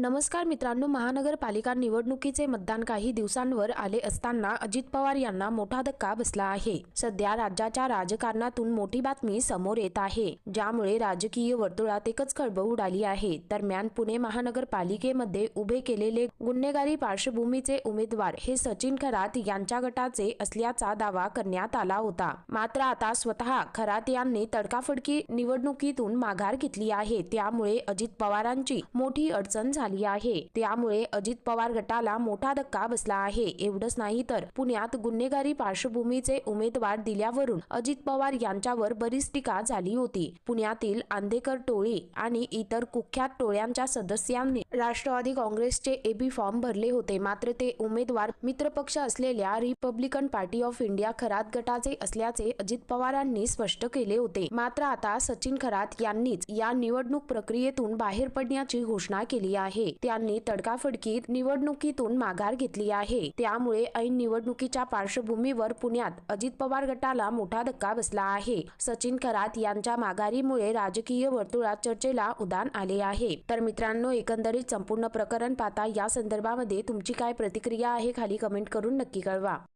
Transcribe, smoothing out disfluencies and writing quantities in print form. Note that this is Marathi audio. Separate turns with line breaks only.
नमस्कार मित्रांनो, महानगरपालिका निवडणुकीचे मतदान काही दिवसांवर आले असताना अजित पवार यांना मोठा धक्का बसला आहे। सध्या राज्याच्या राजकारणातून मोठी बातमी समोर येत आहे, ज्यामुळे राजकीय वर्तुळात एकच खळबळ उडाली आहे। दरम्यान पुणे महानगरपालिकेमध्ये उभे केलेले गुन्हेगारी पार्श्वभूमीचे उमेदवार हे सचिन खरात यांच्या गटाचे असल्याचा दावा करण्यात आला होता। मात्र आता स्वतः खरात यांनी तडकाफडकी निवडणुकीतून माघार घेतली आहे, त्यामुळे अजित पवारांची मोठी अडचण झाली आहे। त्यामुळे अजित पवार गटाला मोठा धक्का बसला आहे। एवढंच नाही तर पुण्यात गुन्हेगारी पार्श्वभूमीचे उमेदवार दिल्यावरून अजित पवार यांच्यावर बरीच टीका झाली होती। पुण्यातील आंदेकर टोळी आणि इतर कुख्यात टोळ्यांच्या सदस्यांनी राष्ट्रवादी काँग्रेसचे एबी फॉर्म भरले होते, मात्र ते उमेदवार मित्रपक्ष असलेल्या Republican party of India Kharat गटाचे असल्याचे अजित पवारांनी स्पष्ट केले होते। मात्र आता सचिन खरात यांनीच या निवडणूक प्रक्रियेतून बाहेर पडण्याची घोषणा केली आहे। त्यांनी तडकाफडकी निवडणुकीतून माघार घेतली आहे। त्यामुळे ऐन निवडणुकीच्या पार्श्वभूमीवर पुण्यात अजित पवार गटाला मोठा धक्का बसला आहे। सचिन खरात यांच्या माघारीमुळे राजकीय वर्तुळात चर्चेला उधाण आले आहे। तर मित्रांनो, एकंदरीत संपूर्ण प्रकरण पाहता या संदर्भामध्ये तुमची काय प्रतिक्रिया आहे खाली कमेंट करून नक्की कळवा।